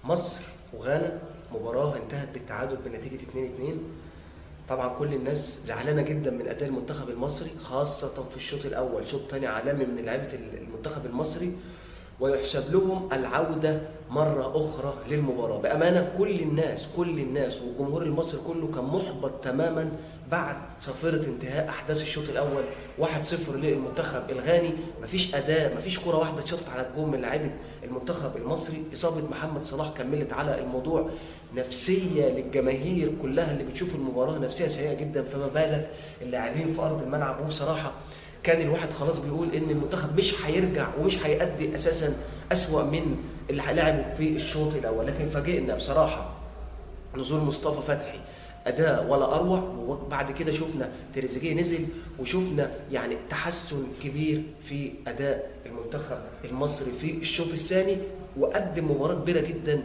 مصر وغانا، مباراة انتهت بالتعادل بنتيجة 2-2. طبعا كل الناس زعلانة جدا من أداء المنتخب المصري، خاصة في الشوط الأول. شوط تاني عالمي من لعيبة المنتخب المصري، ويحسب لهم العودة مرة أخرى للمباراة. بأمانة كل الناس والجمهور المصري كله كان محبط تماما بعد صفيرة انتهاء أحداث الشوط الأول 1-0 للمنتخب الغاني. مفيش أداء، مفيش كرة واحدة اتشاطت على الجون من لاعيبة المنتخب المصري. إصابة محمد صلاح كملت على الموضوع. نفسية للجماهير كلها اللي بتشوف المباراة، نفسية سيئة جدا، فما بالك اللاعبين في أرض الملعب. وبصراحة كان الواحد خلاص بيقول ان المنتخب مش هيرجع ومش هيأدي اساسا اسوأ من اللي لعبه في الشوط الاول. لكن فاجئنا بصراحه نزول مصطفى فتحي، اداء ولا اروع. وبعد كده شفنا تريزيجيه نزل، وشفنا يعني تحسن كبير في اداء المنتخب المصري في الشوط الثاني، وقدم مباراه كبيره جدا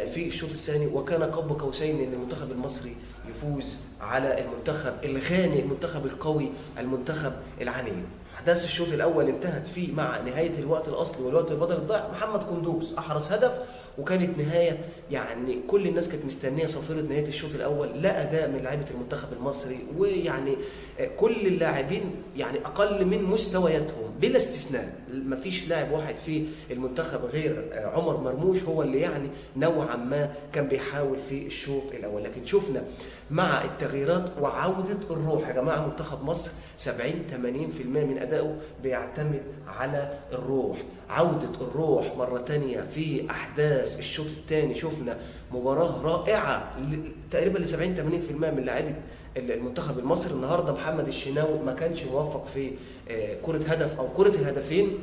في الشوط الثاني. وكان قاب قوسين ان المنتخب المصري يفوز على المنتخب الغاني، المنتخب القوي، المنتخب العنيد. احداث الشوط الاول انتهت فيه مع نهايه الوقت الاصلي والوقت البدل الضائع. محمد قندوز احرز هدف، وكانت نهايه يعني كل الناس كانت مستنيه صفيره نهايه الشوط الاول. لا اداء من لاعيبه المنتخب المصري، ويعني كل اللاعبين يعني اقل من مستوياتهم بلا استثناء. ما فيش لاعب واحد في المنتخب غير عمر مرموش هو اللي يعني نوعا ما كان بيحاول في الشوط الاول. لكن شفنا مع التغييرات وعوده الروح. يا جماعه منتخب مصر 70-80% من ادائه بيعتمد على الروح. عوده الروح مره ثانيه في احداث الشوط الثاني. شفنا مباراه رائعه تقريبا ل 70-80% من لاعيبه المنتخب المصري. النهارده محمد الشناوي ما كانش موفق في كره هدف او كره الهدفين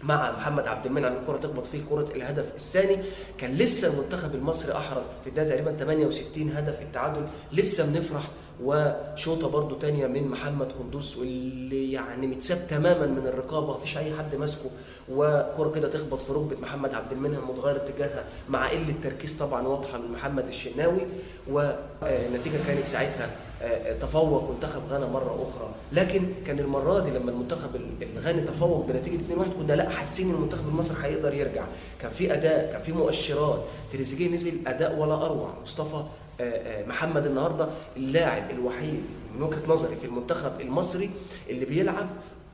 مع محمد عبد المنعم، الكره تخبط فيه كره الهدف الثاني. كان لسه المنتخب المصري احرز في الدقيقه تقريبا 68 هدف التعادل، لسه بنفرح. وشوطه برده ثانيه من محمد قندوز، واللي يعني متساب تماما من الرقابه، مفيش اي حد ماسكه، وكره كده تخبط في ركبه محمد عبد المنعم متغير اتجاهها مع قله تركيز طبعا واضحه من محمد الشناوي. والنتيجه كانت ساعتها تفوق منتخب غانا مره اخرى. لكن كان المره دي لما المنتخب الغاني تفوق بنتيجه 2-1 كنا لا حاسين ان المنتخب المصري هيقدر يرجع. كان في اداء، كان في مؤشرات. تريزيجيه نزل اداء ولا اروع. مصطفى محمد النهارده اللاعب الوحيد من وجهه نظري في المنتخب المصري اللي بيلعب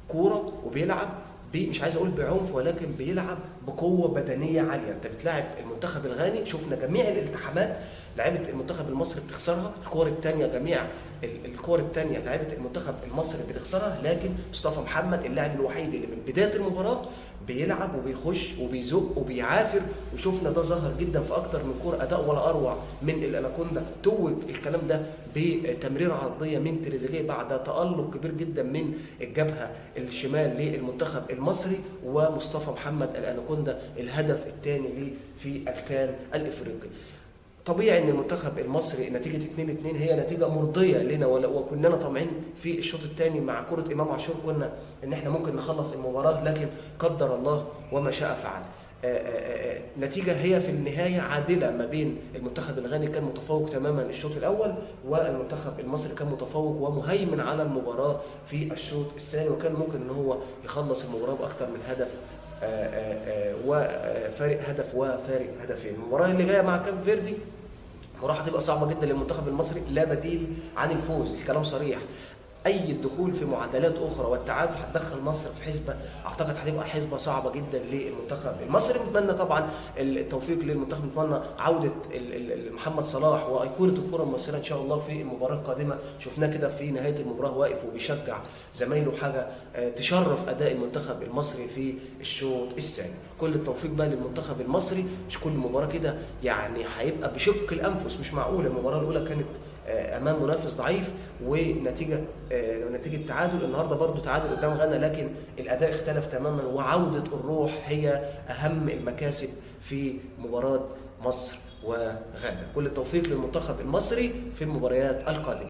كوره وبيلعب مش عايز اقول بعنف، ولكن بيلعب بقوه بدنيه عاليه. انت بتلاعب المنتخب الغاني، شفنا جميع الالتحامات لعيبه المنتخب المصري بتخسرها. الكور الثانيه جميع الكور الثانيه لعيبه المنتخب المصري بتخسرها. لكن مصطفى محمد اللاعب الوحيد اللي من بدايه المباراه بيلعب وبيخش وبيزق وبيعافر. وشفنا ده ظهر جدا في اكتر من كوره. اداء ولا اروع من الاناكوندا. توج الكلام ده بتمريره عرضيه من تريزيجيه بعد تالق كبير جدا من الجبهه الشمال للمنتخب المصري. ومصطفى محمد الاناكوندا الهدف الثاني ليه في الكان الافريقي. طبيعي ان المنتخب المصري نتيجه 2-2 هي نتيجه مرضيه لنا، وكنا طامعين في الشوط الثاني مع كره امام عاشور كنا ان احنا ممكن نخلص المباراه، لكن قدر الله وما شاء فعل. نتيجه هي في النهايه عادله ما بين المنتخب الغاني كان متفوق تماما الشوط الاول، والمنتخب المصري كان متفوق ومهيمن على المباراه في الشوط الثاني، وكان ممكن ان هو يخلص المباراه باكثر من هدف وفارق هدف وفارق هدفين. المباراه اللي جايه مع كاب فيردي مباراه هتبقى صعبه جدا للمنتخب المصري، لا بديل عن الفوز. الكلام صريح. اي الدخول في معادلات اخرى والتعادل هتدخل مصر في حسبه اعتقد هتبقى حسبه صعبه جدا للمنتخب المصري. نتمنى طبعا التوفيق للمنتخب، نتمنى عوده محمد صلاح وايقونه الكره المصريه ان شاء الله في المباراه القادمه. شفناه كده في نهايه المباراه واقف وبيشجع زمايله، حاجه تشرف اداء المنتخب المصري في الشوط الثاني. كل التوفيق بقى للمنتخب المصري. مش كل مباراه كده يعني هيبقى بشق الانفس، مش معقول. المباراه الاولى كانت امام منافس ضعيف ونتيجه تعادل. النهارده برضو تعادل قدام غانا، لكن الاداء اختلف تماما. وعوده الروح هي اهم المكاسب في مباراه مصر وغانا. كل التوفيق للمنتخب المصري في المباريات القادمه.